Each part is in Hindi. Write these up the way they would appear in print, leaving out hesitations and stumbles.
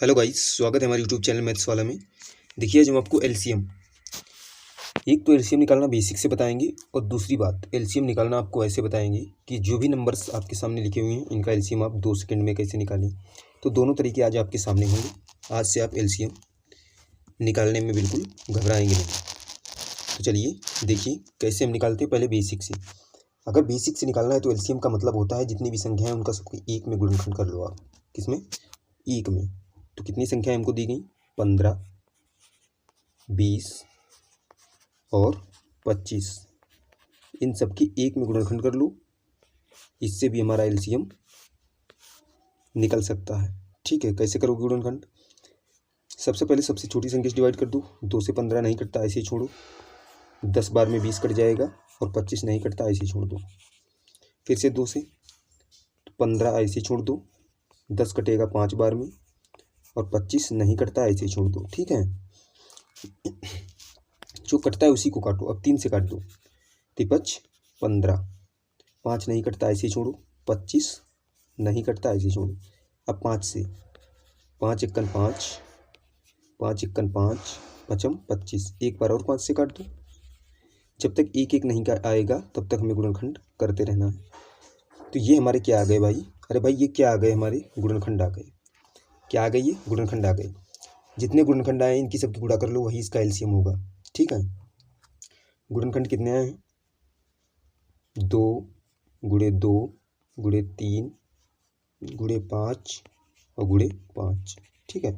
हेलो गाइस, स्वागत है हमारे यूट्यूब चैनल मैथ्स वाला में। देखिए आज हम आपको एलसीएम, एक तो एलसीएम निकालना बेसिक से बताएंगे और दूसरी बात एलसीएम निकालना आपको ऐसे बताएंगे कि जो भी नंबर्स आपके सामने लिखे हुए हैं इनका एलसीएम आप 2 सेकंड में कैसे निकालें। तो दोनों तरीके आज आपके सामने होंगे। आज से आप एलसीएम निकालने में बिल्कुल घबराएंगे नहीं। तो चलिए देखिए कैसे हम निकालते हैं। पहले बेसिक से, अगर बेसिक से निकालना है तो एलसीएम का मतलब होता है जितनी भी संख्या है उनका सबको एक में गुणनखंड कर लो आप। किसमें? एक में। तो कितनी संख्या हमको दी गई? 15, 20 और 25। इन सब की एक में गुणनखंड कर लो। इससे भी हमारा एलसीएम निकल सकता है। ठीक है, कैसे करोगे गुणनखंड? सबसे पहले सबसे छोटी संख्या से डिवाइड कर दो। 2 से 15 नहीं कटता, ऐसे ही छोड़ो। 10 बार में 20 कट जाएगा और 25 नहीं कटता, ऐसे ही छोड़ दो। फिर से 2 से 15 ऐसे ही छोड़ दो। 10 कटेगा 5 बार में और 25 नहीं कटता, ऐसे ही छोड़ दो। ठीक है, जो कटता है उसी को काटो। अब 3 से काट दो। 3×5 = 15। 5 नहीं कटता, ऐसे ही छोड़ो। 25 नहीं कटता, ऐसे ही छोड़ो। अब 5 से 5 × 5, 5 × 5 = 25। एक बार और 5 से काट दो। जब तक एक एक नहीं आएगा तब तक हमें गुणनखंड करते रहना है। तो ये हमारे क्या आ गए भाई? अरे भाई ये क्या आ गए? हमारे गुणनखंड आ गए। क्या आ गए? ये गुणनखंड आ गए। जितने गुणनखंड आए इनकी सबकी गुणा कर लो, वही इसका एलसीएम होगा। ठीक है, गुणनखंड कितने आए हैं? 2 × 2 × 3 × 5 और × 5। ठीक है,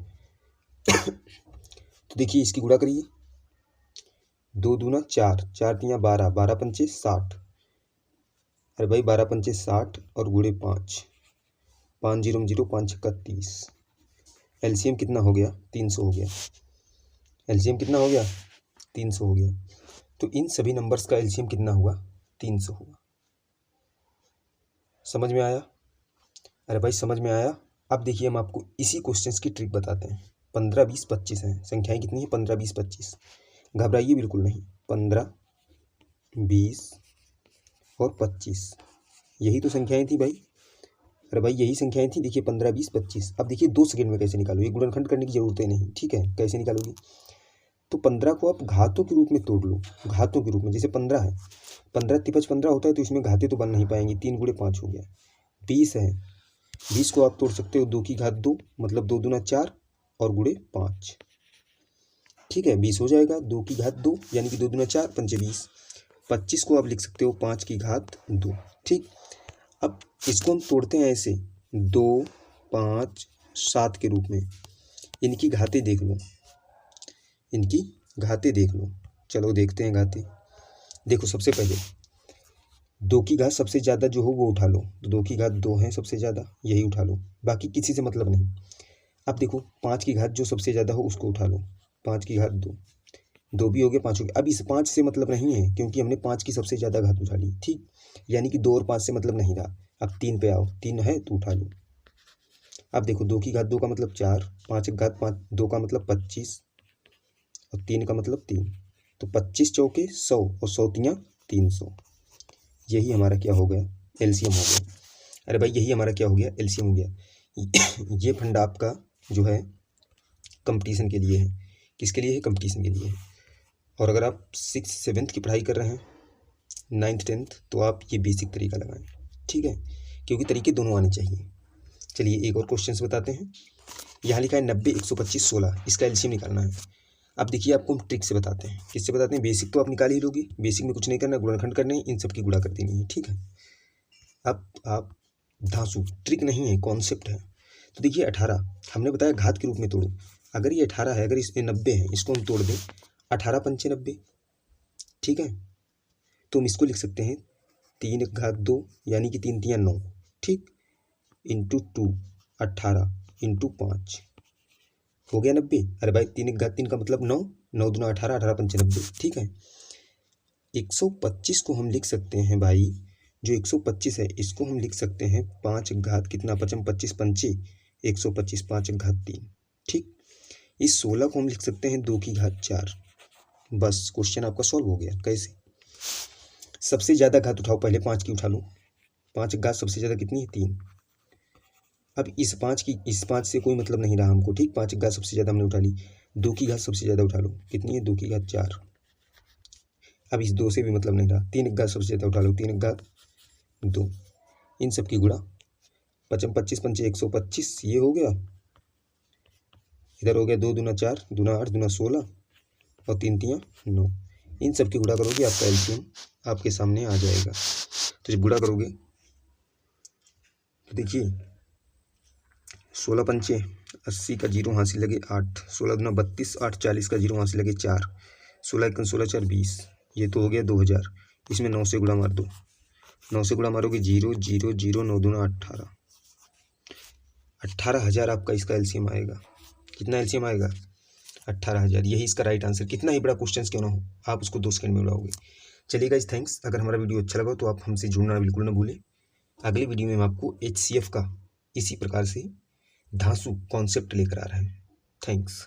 तो देखिए इसकी गुणा करिए। 2 दूना 4, 4 तियाँ 12, 12 पंचे 60। अरे भाई 12 पंचे 60 और × 5, 5 0 0, 5 छक्का 30। एलसीएम कितना हो गया? 300 हो गया। एलसीएम कितना हो गया? 300 हो गया। तो इन सभी नंबर्स का एलसीएम कितना हुआ? 300 हुआ। समझ में आया? अरे भाई समझ में आया। अब देखिए हम आपको इसी क्वेश्चंस की ट्रिक बताते हैं। 15, 20, 25 हैं। संख्याएं कितनी हैं? 15, 20, 25। घबराइए बिल्कुल नहीं। 15, 20 और 25, यही तो संख्याएं थी भाई। अरे भाई यही संख्याएं थी। देखिए 15, 20, 25। अब देखिए 2 सेकंड में कैसे निकालो। ये गुणनखंड करने की जरूरत ही नहीं। ठीक है, कैसे निकालोगे? तो 15 को आप घातों के रूप में तोड़ लो। घातों के रूप में, जैसे 15 है, 15 × 15 होता है तो इसमें घाते तो बन नहीं पाएंगी। 3 × 5 हो गया। 20 है, 20 को आप तोड़ सकते हो 2 की घात 2, मतलब 2 दूना 4 और × 5। ठीक है, 20 हो जाएगा। 2 की घात 2 यानी कि 2 दूना 4, 5 20। 25 को आप लिख सकते हो 5 की घात 2। ठीक, अब इसको हम तोड़ते हैं ऐसे 2, 5, 7 के रूप में। इनकी घातें देख लो, इनकी घातें देख लो। चलो देखते हैं घातें। देखो सबसे पहले 2 की घात सबसे ज़्यादा जो हो वो उठा लो। तो 2 की घात 2 है सबसे ज़्यादा, यही उठा लो। बाकी किसी से मतलब नहीं। अब देखो 5 की घात जो सबसे ज़्यादा हो उसको उठा लो। 5 की घात 2, 2 भी हो गया, 5 हो गया। अब इस 5 से मतलब नहीं है क्योंकि हमने 5 की सबसे ज़्यादा घात उठा ली। ठीक, यानी कि 2 और 5 से मतलब नहीं रहा। अब 3 पे आओ। 3 है तो उठा लो। अब देखो 2 की घात 2 का मतलब 4, 5 की घात 5 2 का मतलब 25 और 3 का मतलब 3। तो 25 चौके 100 और 100 तियाँ 300। यही हमारा क्या हो गया? एलसीएम हो गया। अरे भाई यही हमारा क्या हो गया? एलसीएम हो गया। ये फंडा आपका जो है कंपटीशन के लिए है। किसके लिए है? कंपटीशन के लिए है। और अगर आप 6th 7th की पढ़ाई कर रहे हैं, 9th 10th, तो आप ये बेसिक तरीका लगाएं। ठीक है, क्योंकि तरीके दोनों आने चाहिए। चलिए एक और क्वेश्चन बताते हैं। यहाँ लिखा है 90, 125, 16। इसका एलसीएम निकालना है। अब देखिए आपको हम ट्रिक से बताते हैं। किससे बताते हैं? बेसिक तो आप निकाल ही लोगे। बेसिक में कुछ नहीं करना, गुणनखंड करने, इन सब की गुणा कर देनी है। ठीक है, अब आप धांसू, ट्रिक नहीं है, कॉन्सेप्ट है। तो देखिए 18 हमने बताया घात के रूप में तोड़ो। अगर ये 18 है, अगर इसमें 90 है, इसको हम तोड़ दें 18 पंचे 90। ठीक है, तो हम इसको लिख सकते हैं 3 की घात 2 यानी कि 3 तियाँ 9। ठीक, इंटू 2, 18 इंटू 5 हो गया 90। अरे भाई 3 की घात 3 का मतलब 9, 9 दूना 18, 18 पंचे 90। ठीक है, 125 को हम लिख सकते हैं भाई, जो 125 है इसको हम लिख सकते हैं 5 की घात कितना? 25 पंचे 125, 5 की घात 3। ठीक, इस 16 को हम लिख सकते हैं 2 की घात 4। बस क्वेश्चन आपका सॉल्व हो गया। कैसे? सबसे ज़्यादा घात उठाओ, पहले 5 की उठा लो। 5 की घात सबसे ज़्यादा कितनी है? 3। अब इस 5 से कोई मतलब नहीं रहा हमको, ठीक। 5 की घात सबसे ज़्यादा हमने उठा ली, 2 की घात सबसे ज़्यादा उठा लो, कितनी है 2 की घात 4। अब इस 2 से भी मतलब नहीं रहा, 3 की घात सबसे ज़्यादा उठा लो, 3 की घात 2, इन सब की गुणा, 5 25 पंचे 125, ये हो गया। इधर हो गया 2 दूना 4, दूना 8, दूना 16 और 3 तियाँ 9। इन सब की गुणा करोगे आपका एलसीएम आपके सामने आ जाएगा। तो जब गुणा करोगे तो देखिए 16 पंचे 80 का जीरो वहाँ से लगे 8, 16 दूना 32, 8 40 का जीरो वहाँ से लगे 4, 16 1 16 4 20, ये तो हो गया 2000। इसमें 9 से गुणा मार दो, 9 से गुणा मारोगे 0 0 0, 9 दूना 18, 18,000 आपका इसका एलसीएम आएगा। कितना एलसीएम आएगा? 18,000। यही इसका राइट आंसर। कितना ही बड़ा क्वेश्चन क्यों ना हो, आप उसको 2 सेकंड में उड़ाओगे। चलिए गाइस, थैंक्स। अगर हमारा वीडियो अच्छा लगा तो आप हमसे जुड़ना बिल्कुल ना भूलें। अगले वीडियो में हम आपको HCF का इसी प्रकार से धांसू कॉन्सेप्ट लेकर आ रहे हैं। थैंक्स।